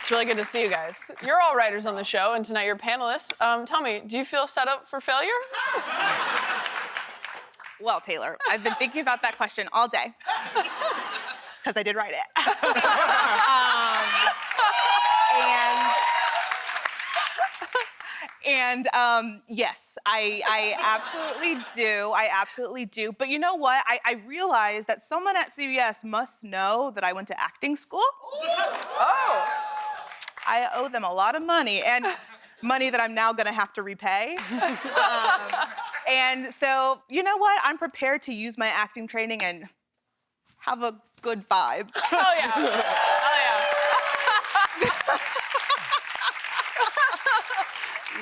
It's really good to see you guys. You're all writers on the show, and tonight you're panelists. Tell me, do you feel set up for failure? Well, Taylor, I've been thinking about that question all day. Because I did write it. Yes, I absolutely do. I absolutely do. But you know what? I realized that someone at CBS must know that I went to acting school. Oh. I owe them a lot of money, and money that I'm now gonna have to repay. And so, you know what? I'm prepared to use my acting training and have a good vibe. Oh, yeah. Oh, yeah.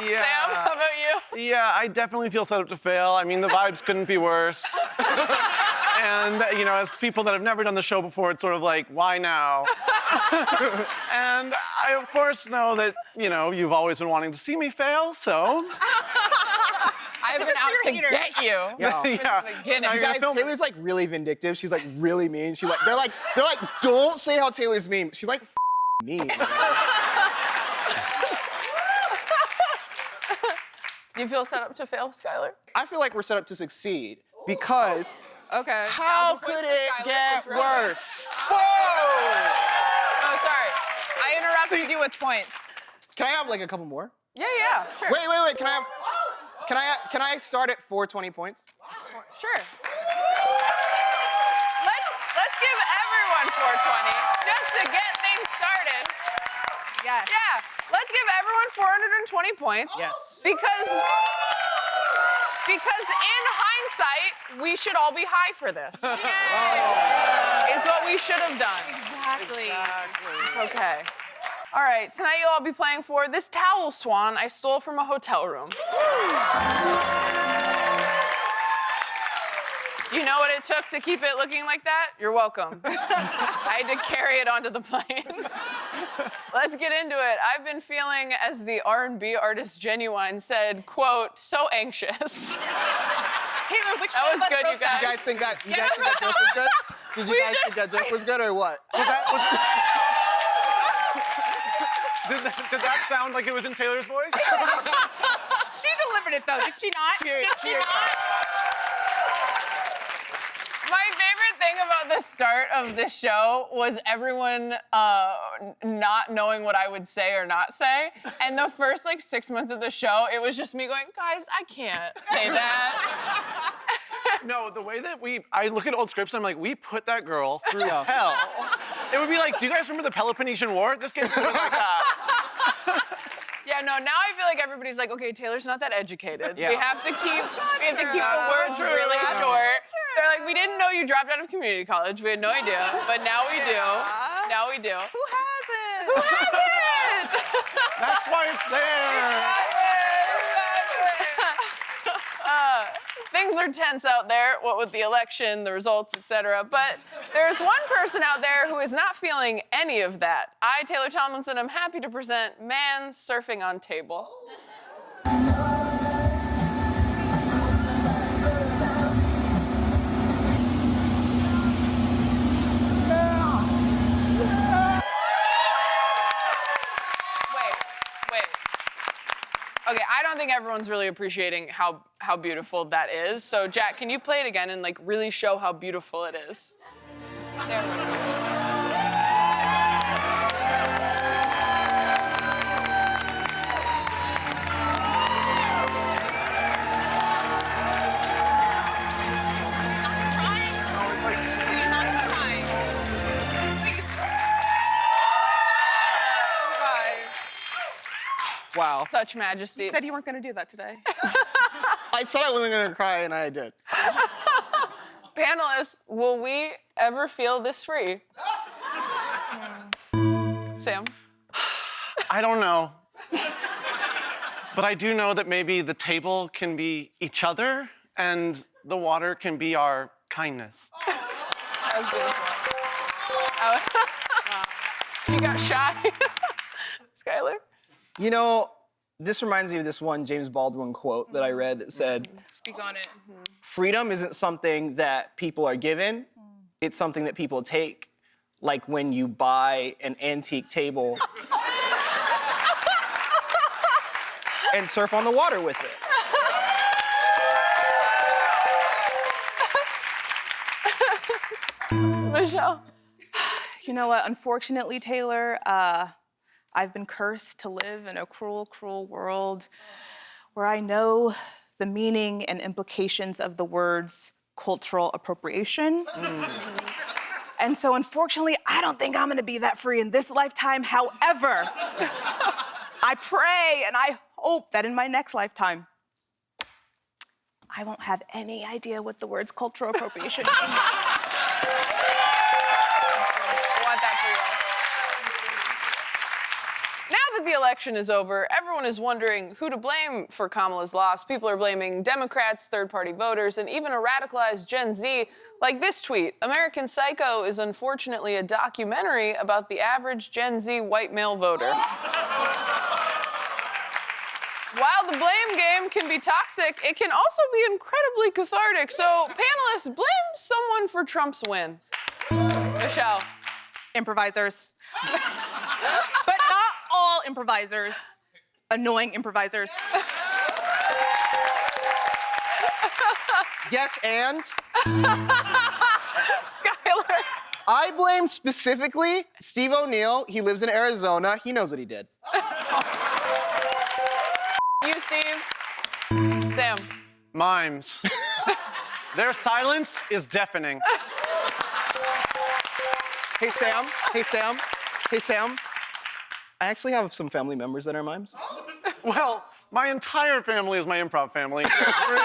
Yeah. Sam, how about you? Yeah, I definitely feel set up to fail. I mean, the vibes couldn't be worse. And, you know, as people that have never done the show before, it's sort of like, why now? And I, of course, know that, you know, you've always been wanting to see me fail, so... I've been out to get you. Yeah. Yeah. You guys, Taylor's like really vindictive. She's like really mean. She's like, they're like, don't say how Taylor's mean. She's like mean. Do you feel set up to fail, Skyler? I feel like we're set up to succeed because Okay. how 1,000 points could to it Skylar. get It's really worse? Oh, sorry. I interrupted you with points. Can I have like a couple more? Yeah, yeah, sure. Wait. Can I start at 420 points? Sure. Let's give everyone 420 just to get things started. Yes. Yeah, let's give everyone 420 points. Yes. Because in hindsight, we should all be high for this. Is what we should have done. Exactly. It's okay. All right, tonight you'll all be playing for this towel swan I stole from a hotel room. You know what it took to keep it looking like that? You're welcome. I had to carry it onto the plane. Let's get into it. I've been feeling, as the R&B artist Genuine said, quote, so anxious. Taylor, which That one was of us good, wrote you guys. You guys think that joke was good? Did you guys think that joke was good or what? Did that sound like it was in Taylor's voice? She delivered it though, did she not? Did she not? My favorite thing about the start of this show was everyone not knowing what I would say or not say. And the first, 6 months of the show, it was just me going, guys, I can't say that. No, the way that I look at old scripts and I'm like, we put that girl through hell. It would be like, do you guys remember the Peloponnesian War? This game's going like that. Yeah, no, now I feel like everybody's like, okay, Taylor's not that educated. Yeah. We have to keep the words really short. They're like, we didn't know you dropped out of community college. We had no idea, but now we do. Now we do. Who hasn't? Who hasn't? That's why it's there. Things are tense out there, what with the election, the results, etc. But there's one person out there who is not feeling any of that. I, Taylor Tomlinson, am happy to present Man Surfing on Table. Wait. Okay, I don't think everyone's really appreciating how beautiful that is. So, Jack, can you play it again and really show how beautiful it is? There we go. Wow. Such majesty. You said you weren't gonna do that today. I said I wasn't gonna cry and I did. Panelists, will we ever feel this free? Sam? I don't know. But I do know that maybe the table can be each other and the water can be our kindness. That was beautiful. You got shy. Skyler? You know, this reminds me of this one James Baldwin quote that I read that said, Speak on it. freedom isn't something that people are given, it's something that people take. Like when you buy an antique table and surf on the water with it. Michelle. You know what? Unfortunately, Taylor, I've been cursed to live in a cruel, cruel world where I know the meaning and implications of the words cultural appropriation. And so, unfortunately, I don't think I'm gonna be that free in this lifetime. However, I pray and I hope that in my next lifetime, I won't have any idea what the words cultural appropriation mean. I want that for you. Now that the election is over, everyone is wondering who to blame for Kamala's loss. People are blaming Democrats, third-party voters, and even a radicalized Gen Z. Like this tweet, American Psycho is unfortunately a documentary about the average Gen Z white male voter. While the blame game can be toxic, it can also be incredibly cathartic. So, panelists, blame someone for Trump's win. Michelle. Improvisers. But not all improvisers. Annoying improvisers. Yes, and Skyler. I blame specifically Steve O'Neill. He lives in Arizona. He knows what he did. You, Steve. Sam. Mimes. Their silence is deafening. Hey, Sam. Hey, Sam. Hey, Sam. I actually have some family members that are mimes. Well, my entire family is my improv family. It's really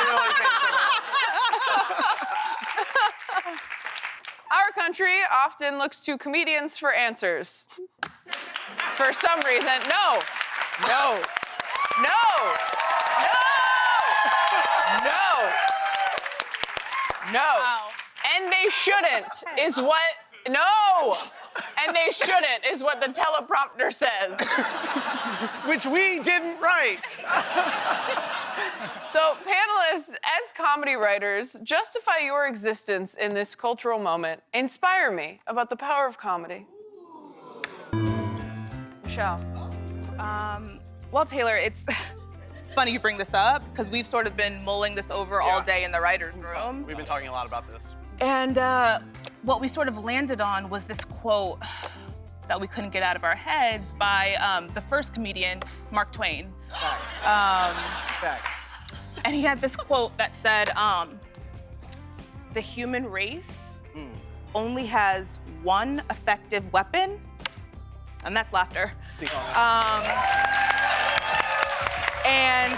Our country often looks to comedians for answers. For some reason, no. No. No. No. No. No. Wow. And they shouldn't, is what. No. And they shouldn't, is what the teleprompter says. which we didn't write. So, panelists, as comedy writers, justify your existence in this cultural moment. Inspire me about the power of comedy. Michelle. Well, Taylor, it's funny you bring this up because we've sort of been mulling this over all day in the writer's room. We've been talking a lot about this. And what we sort of landed on was this quote that we couldn't get out of our heads by the first comedian, Mark Twain. Facts. Facts. And he had this quote that said, the human race only has one effective weapon, and that's laughter. Speak on it. And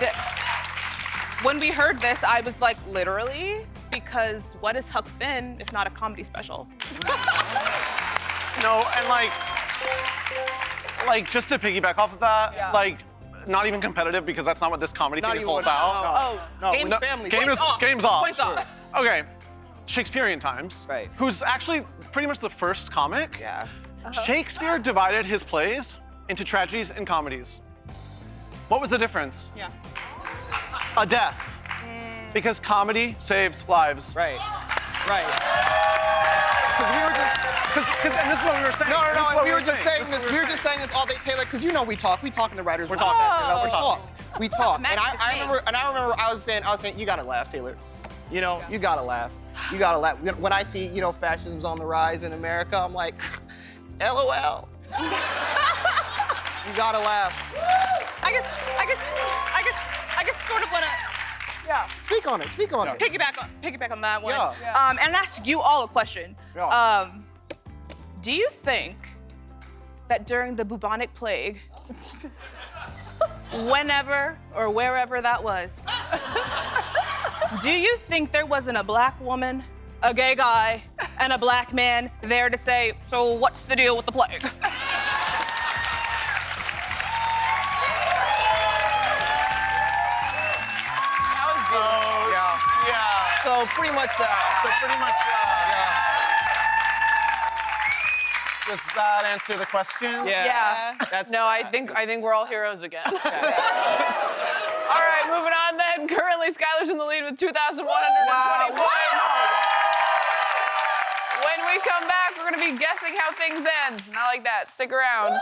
when we heard this, I was like, literally? Because what is Huck Finn if not a comedy special? No, and like just to piggyback off of that, Yeah. like not even competitive because that's not what this comedy Not thing is even all what- about. No, game, with family. Game Points is off. game's off. Points off. Okay, Shakespearean times. Right. Who's actually pretty much the first comic. Yeah. Shakespeare divided his plays into tragedies and comedies. What was the difference? Yeah. A death. Because comedy saves lives. Right. Right. Because we were just. And this is what we were saying. No, This is no, what no. We were just saying is this. what We were just saying this all day, Taylor. Because you know we talk. We talk in the writers' We're room. talking. Oh. We're talking. We talk. And Imagine I the remember. I was saying, you gotta laugh, Taylor. You know, you gotta laugh. You gotta laugh. When I see, fascism's on the rise in America, I'm like, LOL. You gotta laugh. I guess sort of wanna Yeah. Speak on it. Speak on it. piggyback on that one. Yeah. And ask you all a question. Yeah. Do you think that during the bubonic plague, whenever or wherever that was, do you think there wasn't a black woman, a gay guy, and a black man there to say, so what's the deal with the plague? Yeah. So pretty much that. So pretty much. Yeah. Does that answer the question? Yeah. That's No, I that. think we're all heroes again. All right, moving on then. Currently, Skyler's in the lead with 2,120 points. When we come back, we're gonna be guessing how things end. Not like that. Stick around.